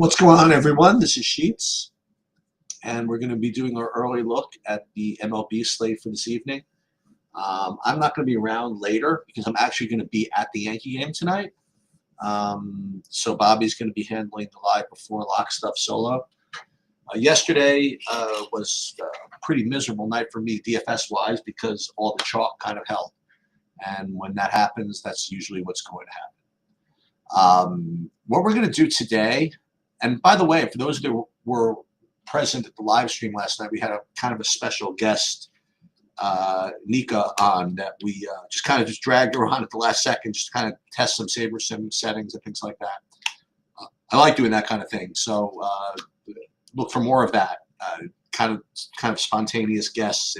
What's going on, everyone? This is Sheets, and we're going to be doing our early look at the MLB slate for this evening. I'm not going to be around later because I'm actually going to be at the Yankee game tonight. So Bobby's going to be handling the live before lock stuff solo. Yesterday was a pretty miserable night for me DFS-wise because all the chalk kind of held. And when that happens, that's usually what's going to happen. What we're going to do today, and by the way, for those that were present at the live stream last night, we had a kind of a special guest, Nika, on that we just dragged her on at the last second, just to kind of test some saber sim settings and things like that. I like doing that kind of thing, so look for more of that kind of spontaneous guests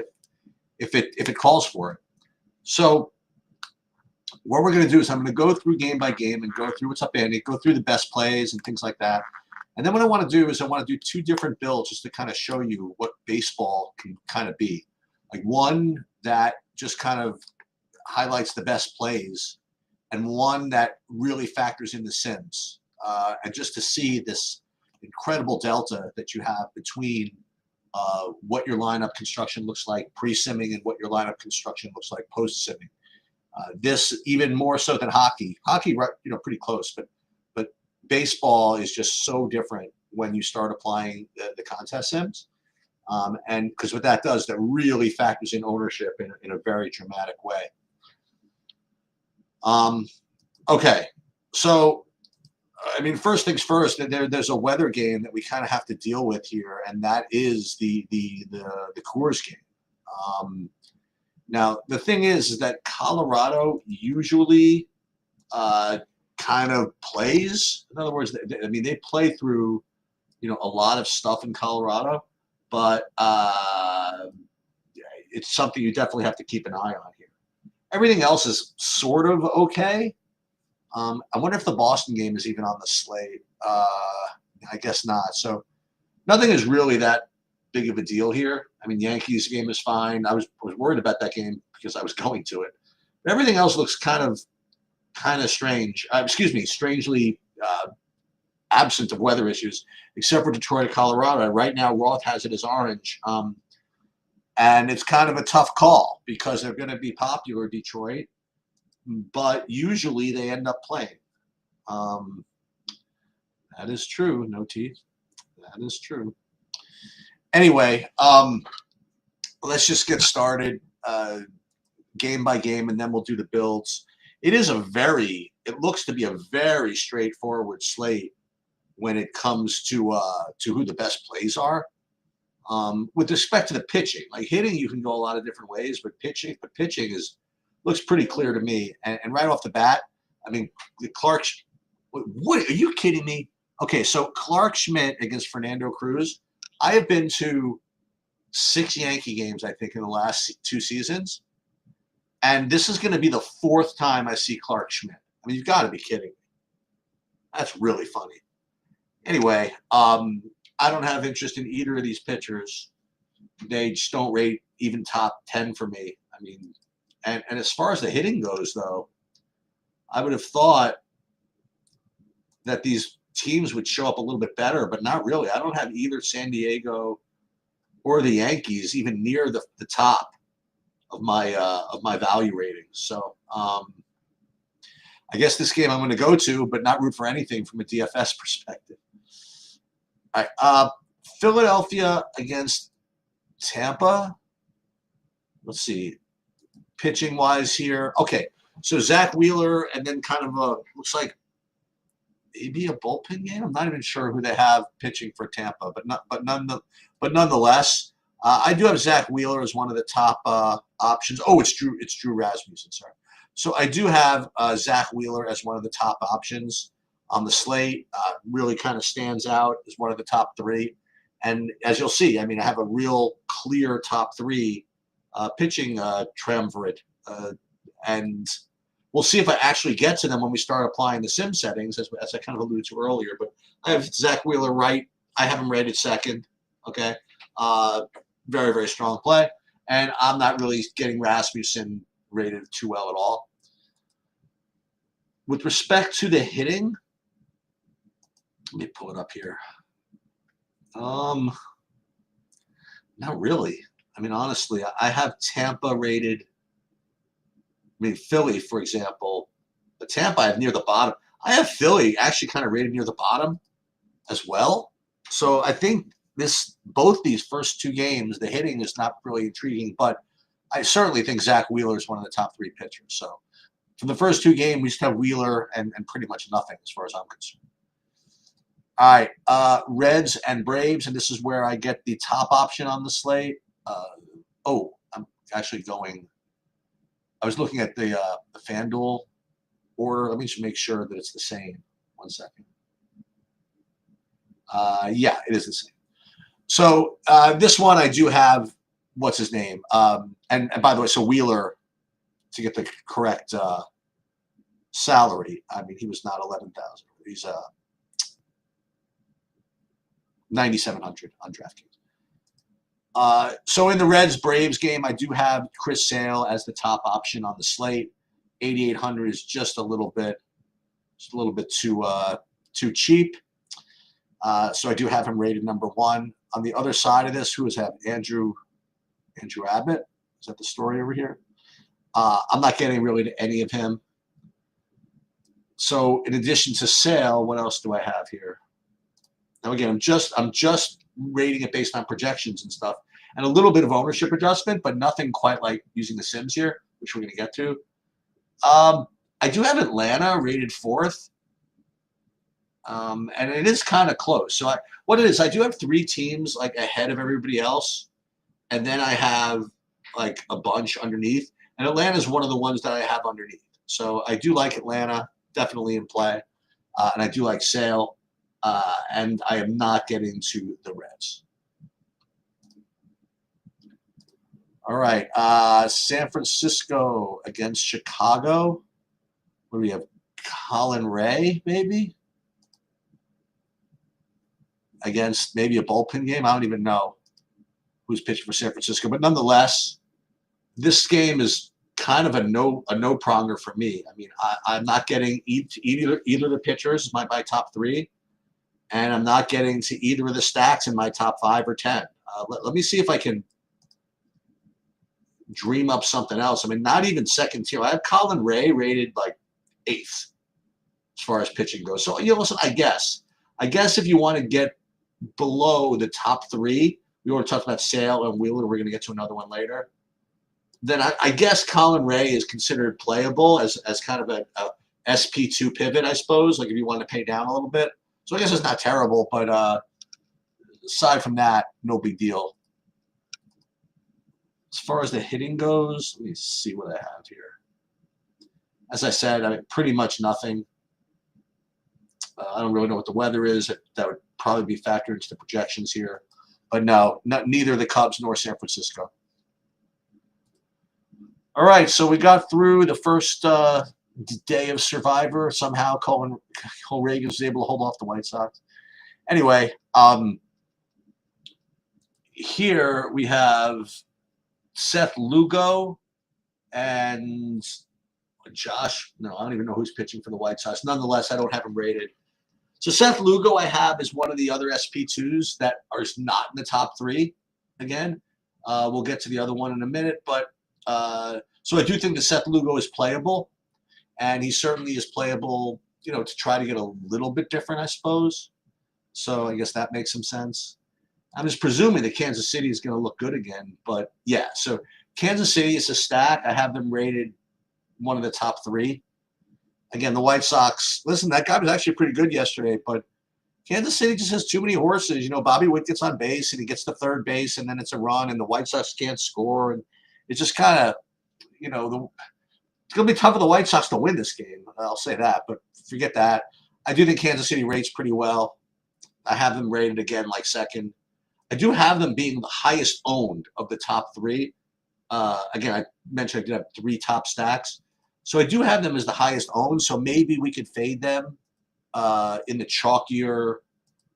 if it calls for it. So what we're going to do is I'm going to go through game by game and go through what's up in it, go through the best plays and things like that. And then what I want to do is I want to do two different builds just to kind of show you what baseball can kind of be. Like one that just kind of highlights the best plays and one that really factors in the sims. And just to see this incredible delta that you have between what your lineup construction looks like pre-simming and what your lineup construction looks like post-simming. This even more so than hockey. Hockey, pretty close, but baseball is just so different when you start applying the contest sims. And because what that does, that really factors in ownership in a very dramatic way. Okay, so I mean, first things first, there's a weather game that we kind of have to deal with here, and that is the Coors game. Now, the thing is that Colorado usually kind of plays. In other words, they play through, a lot of stuff in Colorado, but it's something you definitely have to keep an eye on here. Everything else is sort of okay. I wonder if the Boston game is even on the slate. I guess not. So nothing is really that big of a deal here. I mean, Yankees game is fine. I was worried about that game because I was going to it. But everything else looks kind of strange. Strangely absent of weather issues, except for Detroit and Colorado. Right now, Roth has it as orange. And it's kind of a tough call because they're going to be popular, Detroit, but usually they end up playing. That is true. No teeth. That is true. Anyway, let's just get started game by game, and then we'll do the builds. It looks to be a very straightforward slate when it comes to who the best plays are. With respect to the pitching, like hitting, you can go a lot of different ways, but pitching looks pretty clear to me. And right off the bat, I mean, Clark. What are you kidding me? Okay, so Clark Schmidt against Fernando Cruz. I have been to 6 Yankee games, I think, in the last 2 seasons. And this is going to be the 4th time I see Clark Schmidt. I mean, you've got to be kidding me. That's really funny. Anyway, I don't have interest in either of these pitchers. They just don't rate even top 10 for me. I mean, and as far as the hitting goes, though, I would have thought that these teams would show up a little bit better, but not really. I don't have either San Diego or the Yankees even near the top of my value ratings. So I guess this game I'm going to go to, but not root for anything from a DFS perspective. All right, Philadelphia against Tampa. Let's see, pitching wise here. Okay, so Zach Wheeler, and then kind of looks like maybe a bullpen game. I'm not even sure who they have pitching for Tampa, but nonetheless, I do have Zach Wheeler as one of the top options. Oh, it's Drew Rasmussen. Sorry. So I do have Zach Wheeler as one of the top options on the slate. Really kind of stands out as one of the top 3. And as you'll see, I mean, I have a real clear top 3 pitching triumvirate, and we'll see if I actually get to them when we start applying the sim settings, as I kind of alluded to earlier. But I have Zach Wheeler right. I have him rated 2nd. Okay. Very, very strong play. And I'm not really getting Rasmussen rated too well at all. With respect to the hitting, Let me pull it up here. Not really. I mean, honestly, I have Tampa rated. I mean, Philly, for example. The Tampa I have near the bottom. I have Philly actually kind of rated near the bottom as well. So I think both these first two games, the hitting is not really intriguing, but I certainly think Zach Wheeler is one of the top three pitchers. So from the first two games, we just have Wheeler and pretty much nothing as far as I'm concerned. All right, Reds and Braves, and this is where I get the top option on the slate. I'm actually going. I was looking at the FanDuel order. Let me just make sure that it's the same. 1 second. Yeah, it is the same. So this one I do have. What's his name? And by the way, so Wheeler, to get the correct salary. I mean, he was not 11,000. He's 9,700 on DraftKings. So in the Reds-Braves game, I do have Chris Sale as the top option on the slate. 8,800 is just a little bit too cheap. So I do have him rated number 1. On the other side of this, who is that? Andrew Abbott. Is that the story over here? I'm not getting really to any of him. So in addition to Sale, what else do I have here? Now again, I'm just rating it based on projections and stuff, and a little bit of ownership adjustment, but nothing quite like using the Sims here, which we're going to get to. I do have Atlanta rated 4th, and it is kind of close. So what it is, I do have 3 teams like ahead of everybody else, and then I have like a bunch underneath, and Atlanta is one of the ones that I have underneath. So I do like Atlanta, definitely in play, and I do like Sale. And I am not getting to the Reds. All right. San Francisco against Chicago. What do we have? Colin Ray, maybe? Against maybe a bullpen game. I don't even know who's pitching for San Francisco. But nonetheless, this game is kind of a no-pronger for me. I mean, I'm not getting either of the pitchers, my top 3. And I'm not getting to either of the stacks in my top 5 or 10. Let me see if I can dream up something else. I mean, not even second tier. I have Colin Ray rated like 8th as far as pitching goes. So, listen, I guess if you want to get below the top 3, we already talked about Sale and Wheeler. We're going to get to another one later. Then I guess Colin Ray is considered playable as kind of a SP2 pivot, I suppose, like if you want to pay down a little bit. So I guess it's not terrible, but aside from that, no big deal. As far as the hitting goes, let me see what I have here. As I said, I mean, pretty much nothing. I don't really know what the weather is. That would probably be factored into the projections here. But no, neither the Cubs nor San Francisco. All right, so we got through the first day of Survivor. Somehow Cole Reagan was able to hold off the White Sox. Anyway, here we have Seth Lugo and Josh. No, I don't even know who's pitching for the White Sox. Nonetheless, I don't have him rated. So Seth Lugo I have is one of the other SP2s that are not in the top 3. Again, we'll get to the other one in a minute. But so I do think that Seth Lugo is playable. And he certainly is playable, to try to get a little bit different, I suppose. So I guess that makes some sense. I'm just presuming that Kansas City is going to look good again. But, yeah, so Kansas City is a stack. I have them rated one of the top 3. Again, the White Sox, listen, that guy was actually pretty good yesterday. But Kansas City just has too many horses. Bobby Witt gets on base, and he gets to third base, and then it's a run, and the White Sox can't score. And it's just kind of, it's going to be tough for the White Sox to win this game. I'll say that, but forget that. I do think Kansas City rates pretty well. I have them rated again like second. I do have them being the highest owned of the top 3. Again, I mentioned I did have 3 top stacks. So I do have them as the highest owned, so maybe we could fade them in the chalkier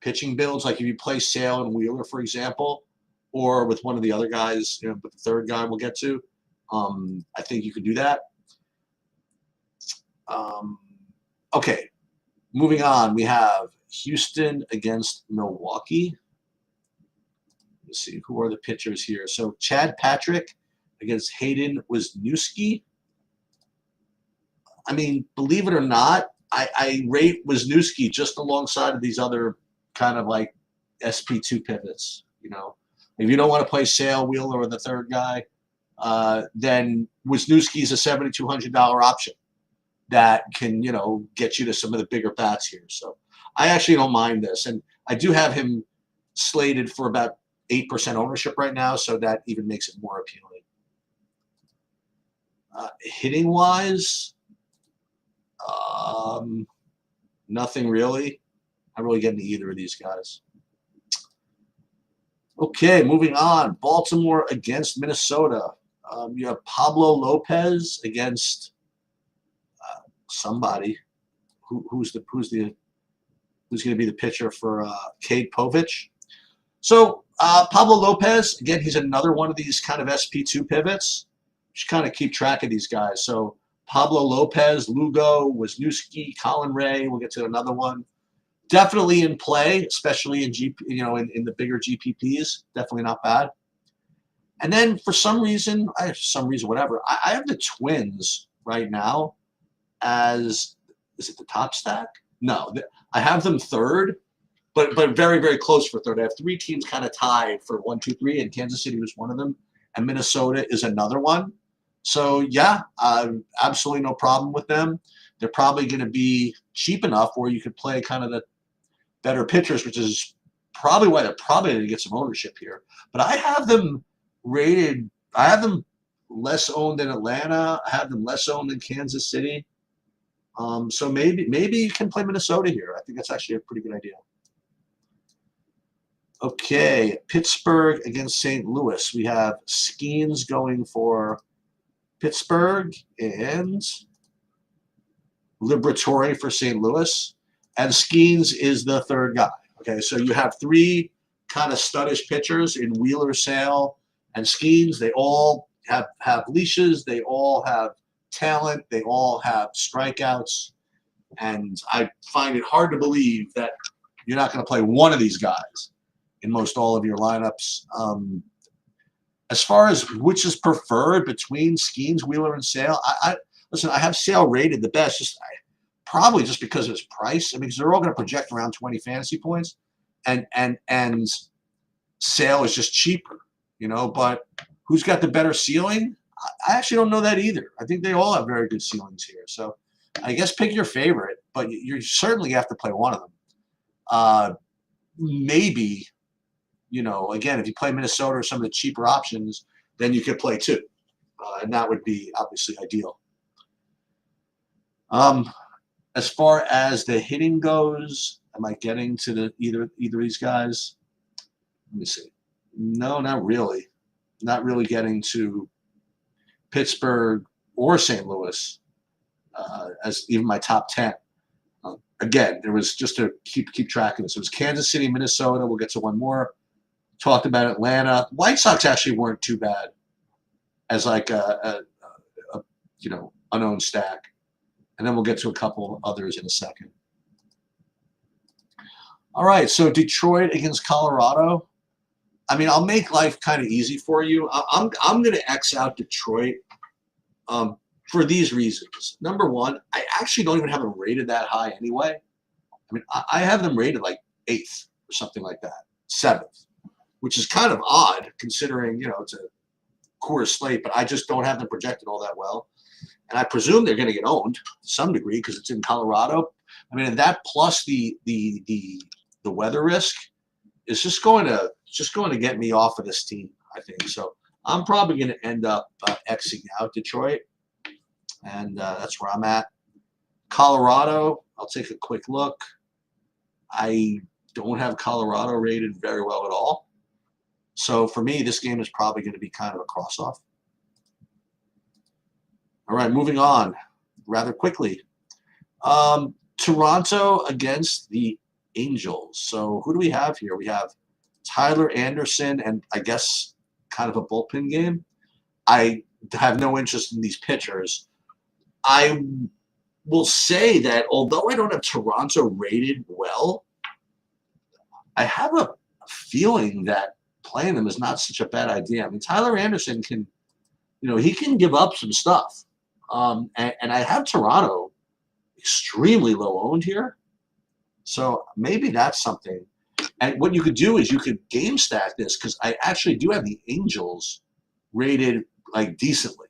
pitching builds. Like if you play Sale and Wheeler, for example, or with one of the other guys, with the third guy we'll get to, I think you could do that. Okay, moving on. We have Houston against Milwaukee. Let's see, who are the pitchers here? So Chad Patrick against Hayden Wisniewski. I mean, believe it or not, I rate Wisniewski just alongside of these other kind of like SP2 pivots. You know, if you don't want to play Sale, Wheeler, or the third guy, then Wisniewski is a $7,200 option that can, you know, get you to some of the bigger bats here. So I actually don't mind this. And I do have him slated for about 8% ownership right now, so that even makes it more appealing. Hitting-wise, nothing really. I'm really getting to either of these guys. Okay, moving on. Baltimore against Minnesota. You have Pablo Lopez against somebody. Who's going to be the pitcher for Cade Povich? So Pablo Lopez, again, he's another one of these kind of SP2 pivots. You should kind of keep track of these guys. So Pablo Lopez, Lugo, Wisniewski, Colin Ray. We'll get to another one. Definitely in play, especially in in the bigger GPPs. Definitely not bad. And then for some reason, whatever, I have the Twins right now as, is it the top stack? No, I have them third, but very, very close for third. I have three teams kind of tied for 1, 2, 3, and Kansas City was one of them, and Minnesota is another one. So yeah, absolutely no problem with them. They're probably going to be cheap enough where you could play kind of the better pitchers, which is probably why they're probably going to get some ownership here. But I have them rated. I have them less owned than Atlanta. I have them less owned than Kansas City. So maybe you can play Minnesota here. I think that's actually a pretty good idea. Okay, Pittsburgh against St. Louis. We have Skeens going for Pittsburgh and Liberatore for St. Louis. And Skeens is the third guy. Okay, so you have three kind of studdish pitchers in Wheeler, Sale, and Skeens. They all have leashes. They all have talent. They all have strikeouts. And I find it hard to believe that you're not going to play one of these guys in most all of your lineups. As far as which is preferred between Skeens, Wheeler, and Sale, listen, I have Sale rated the best, probably just because of his price. I mean, because they're all going to project around 20 fantasy points, and Sale is just cheaper, you know. But who's got the better ceiling? I actually don't know that either. I think they all have very good ceilings here. So I guess pick your favorite, but you certainly have to play one of them. Maybe, you know, again, if you play Minnesota or some of the cheaper options, then you could play two, and that would be obviously ideal. As far as the hitting goes, am I getting to either of these guys? Let me see. No, not really. Not really getting to Pittsburgh or St. Louis as even my top 10. Again, there was just to keep track of this. It was Kansas City, Minnesota. We'll get to one more. Talked about Atlanta. White Sox actually weren't too bad as like a unowned stack. And then we'll get to a couple others in a second. All right, so Detroit against Colorado. I mean, I'll make life kind of easy for you. I'm going to X out Detroit for these reasons. Number one, I actually don't even have them rated that high anyway. I mean, I have them rated like 8th or something like that, 7th, which is kind of odd considering, you know, it's a core slate, but I just don't have them projected all that well. And I presume they're going to get owned to some degree because it's in Colorado. I mean, and that plus the weather risk is just going to get me off of this team, I think. So I'm probably going to end up Xing out Detroit, and that's where I'm at. Colorado, I'll take a quick look. I don't have Colorado rated very well at all. So for me, this game is probably going to be kind of a cross-off. All right, moving on rather quickly. Toronto against the Angels. So who do we have here? We have Tyler Anderson and I guess kind of a bullpen game. I have no interest in these pitchers. I will say that although I don't have Toronto rated well, I have a feeling that playing them is not such a bad idea. I mean, Tyler Anderson can, he can give up some stuff. And I have Toronto extremely low owned here. So maybe that's something. And what you could do is you could game stack this, because I actually do have the Angels rated like decently.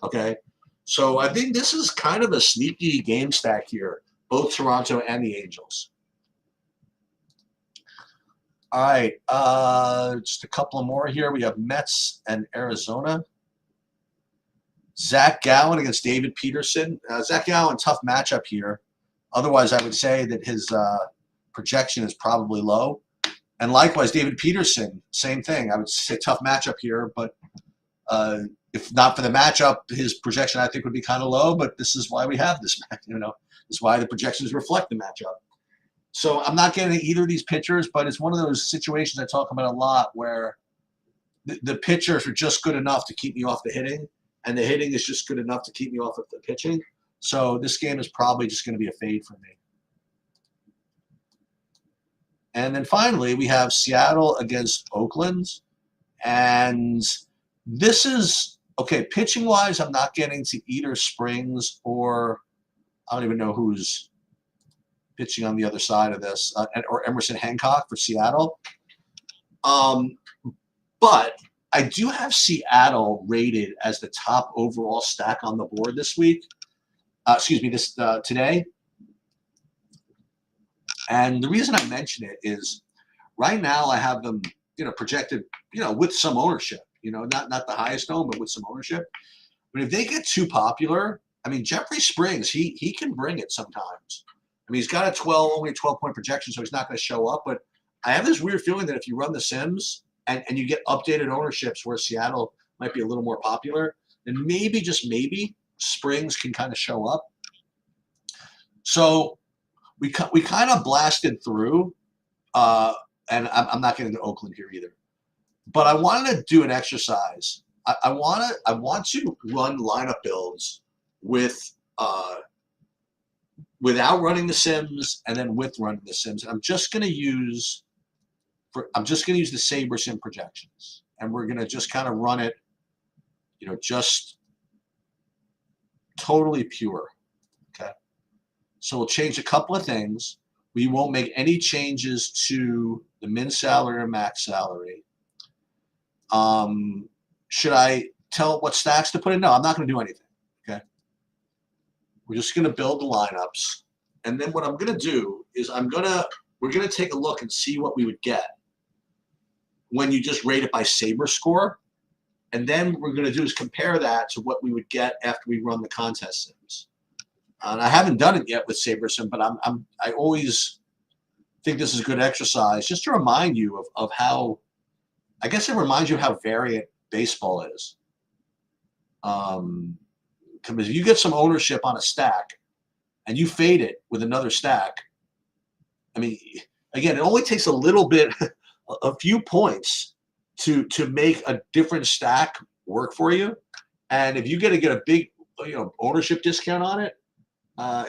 Okay. So I think this is kind of a sneaky game stack here, both Toronto and the Angels. All right. Just a couple more here. We have Mets and Arizona. Zach Gallen against David Peterson. Zach Gallen, tough matchup here. Otherwise, I would say that his projection is probably low. And likewise, David Peterson, same thing. I would say tough matchup here, but if not for the matchup, his projection I think would be kind of low. But this is why we have this. This is why the projections reflect the matchup. So I'm not getting either of these pitchers, but it's one of those situations I talk about a lot where the pitchers are just good enough to keep me off the hitting, and the hitting is just good enough to keep me off of the pitching. So this game is probably just going to be a fade for me. And then finally, we have Seattle against Oakland. And this is, okay, pitching-wise, I'm not getting to either Springs or I don't even know who's pitching on the other side of this, or Emerson Hancock for Seattle. But I do have Seattle rated as the top overall stack on the board this week. Today. And the reason I mention it is right now I have them, projected, with some ownership, not the highest owned, but with some ownership. But if they get too popular, I mean, Jeffrey Springs, he can bring it sometimes. I mean, he's got only a 12-point projection, so he's not going to show up. But I have this weird feeling that if you run the Sims and you get updated ownerships where Seattle might be a little more popular, then maybe, just maybe, Springs can kind of show up. So we kind of blasted through, and I'm not getting into Oakland here either. But I wanted to do an exercise. I want to run lineup builds with without running the Sims and then with running the Sims. And I'm just going to use the Saber Sim projections, and we're going to just kind of run it, just totally pure. Okay. So we'll change a couple of things. We won't make any changes to the min salary or max salary. Should I tell what stacks to put in? No, I'm not going to do anything. Okay. We're just going to build the lineups. And then what I'm going to do is we're going to take a look and see what we would get when you just rate it by Saber score. And then what we're going to do is compare that to what we would get after we run the contest Sims. And I haven't done it yet with Saber Sim, but I always think this is a good exercise just to remind you of how, I guess it reminds you how variant baseball is. Because if you get some ownership on a stack and you fade it with another stack, I mean, again, it only takes a little bit, a few points to make a different stack work for you. And if you get a big, ownership discount on it,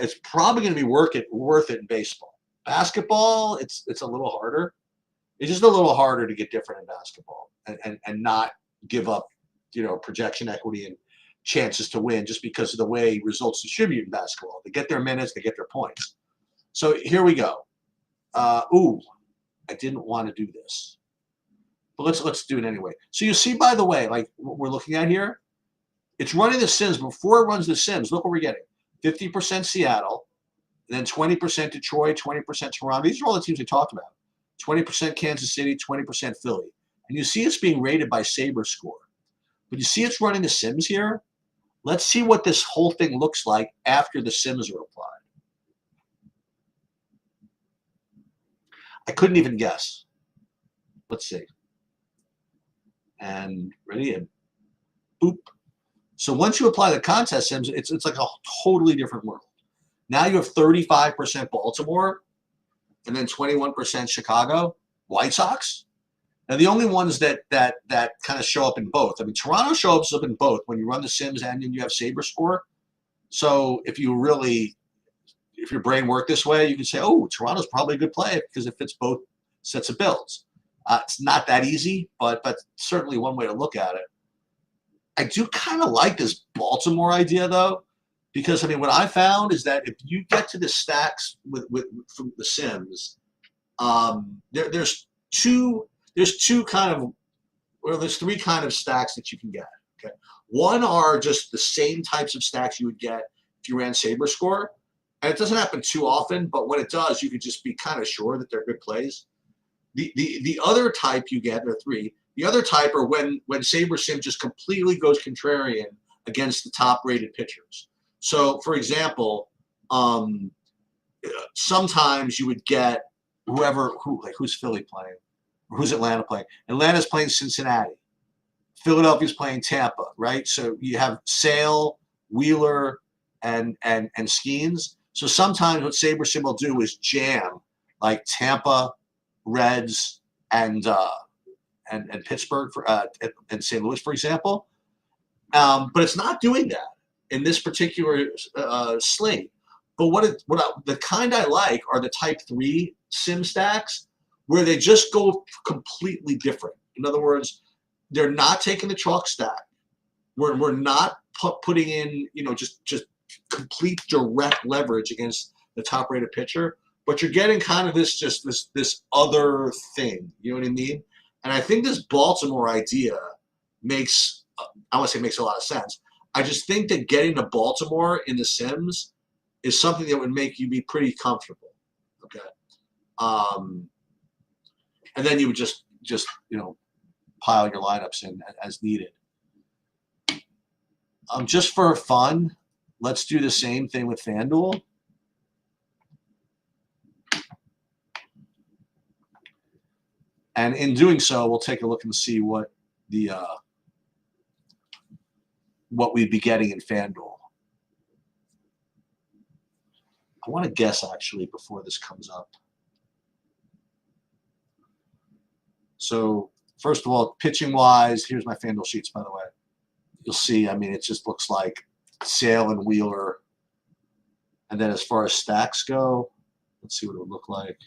it's probably going to be worth it in baseball. Basketball, it's a little harder. It's just a little harder to get different in basketball and not give up, projection equity and chances to win just because of the way results distribute in basketball. They get their minutes, they get their points. So here we go. I didn't want to do this, but let's do it anyway. So you see, by the way, like what we're looking at here, it's running the Sims. Before it runs the Sims, look what we're getting. 50% Seattle, then 20% Detroit, 20% Toronto. These are all the teams we talked about. 20% Kansas City, 20% Philly. And you see it's being rated by Saber score. But you see it's running the Sims here. Let's see what this whole thing looks like after the Sims are applied. I couldn't even guess. Let's see. And ready, and boop. So once you apply the contest Sims, it's like a totally different world. Now you have 35% Baltimore, and then 21% Chicago, White Sox. Now the only ones that kind of show up in both. I mean, Toronto shows up in both when you run the Sims and then you have Saber score. So if your brain worked this way, you can say, oh, Toronto's probably a good play because it fits both sets of builds. It's not that easy, but certainly one way to look at it. I do kind of like this Baltimore idea, though, because, I mean, what I found is that if you get to the stacks from the Sims, there's three kind of stacks that you can get. Okay, one are just the same types of stacks you would get if you ran Saber Score, and it doesn't happen too often, but when it does, you could just be kind of sure that they're good plays. The other type you get, there are three. The other type are when Saber Sim just completely goes contrarian against the top-rated pitchers. So, for example, sometimes you would get who's Philly playing, or who's Atlanta playing. Atlanta's playing Cincinnati. Philadelphia's playing Tampa, right? So you have Sale, Wheeler, and Skeens. So sometimes what Saber Sim will do is jam like Tampa, Reds, and Pittsburgh and St. Louis, for example. But it's not doing that in this particular slate. But the kind I like are the Type 3 Sim stacks where they just go completely different. In other words, they're not taking the chalk stack. We're not putting in, just complete direct leverage against the top-rated pitcher, but you're getting kind of this other thing. You know what I mean? And I think this Baltimore idea makes a lot of sense. I just think that getting to Baltimore in the Sims is something that would make you be pretty comfortable. Okay. And then you would just pile your lineups in as needed. Just for fun, let's do the same thing with FanDuel. And in doing so, we'll take a look and see what we'd be getting in FanDuel. I want to guess, actually, before this comes up. So, first of all, pitching-wise, here's my FanDuel sheets, by the way. You'll see, I mean, it just looks like Sale and Wheeler. And then as far as stacks go, let's see what it would look like.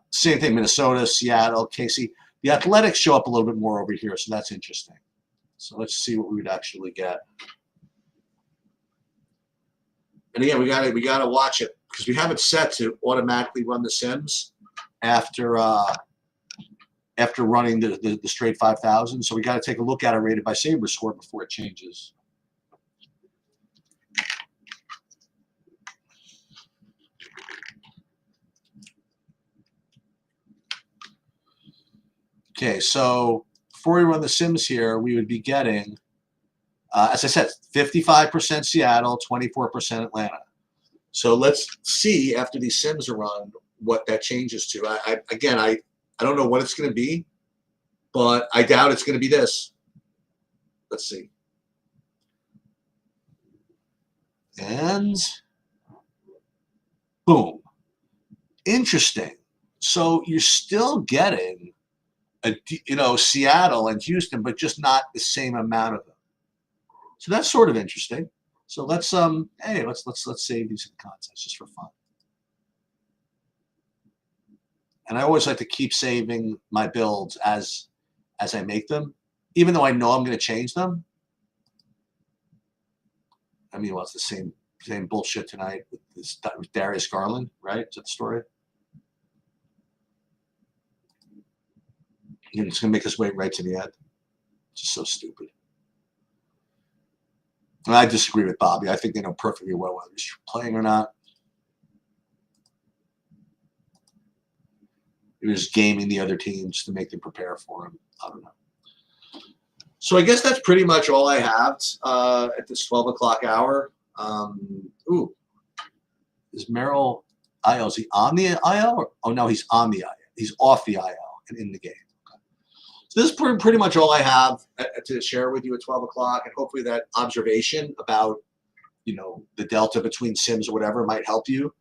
Same thing, Minnesota, Seattle, KC. The Athletics show up a little bit more over here, so that's interesting. So let's see what we would actually get. And again, we gotta watch it because we have it set to automatically run the Sims after running the straight 5,000. So we got to take a look at it rated by Saber Score before it changes. Okay, so before we run the Sims here, we would be getting, as I said, 55% Seattle, 24% Atlanta. So let's see after these Sims are run what that changes to. I don't know what it's going to be, but I doubt it's going to be this. Let's see. And boom. Interesting. So you're still getting Seattle and Houston, but just not the same amount of them. So that's sort of interesting. So let's let's save these in contest just for fun. And I always like to keep saving my builds as I make them, even though I know I'm going to change them. I mean, well, it's the same bullshit tonight with Darius Garland, right? Is that the story? And it's going to make us wait right to the end. Just so stupid. And I disagree with Bobby. I think they know perfectly well whether he's playing or not. He was gaming the other teams to make them prepare for him. I don't know. So I guess that's pretty much all I have at this 12 o'clock hour. Is Merrill IL? Is he on the IL? Oh, no, he's on the IL. He's off the IL and in the game. Okay. So this is pretty much all I have to share with you at 12 o'clock. And hopefully that observation about, the delta between Sims or whatever might help you.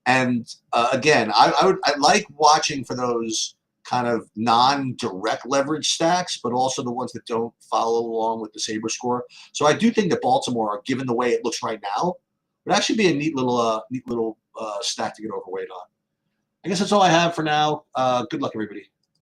And again, I like watching for those kind of non-direct leverage stacks, but also the ones that don't follow along with the Saber Score. So I do think that Baltimore, given the way it looks right now, would actually be a neat little stack to get overweight on. I guess that's all I have for now. Good luck, everybody.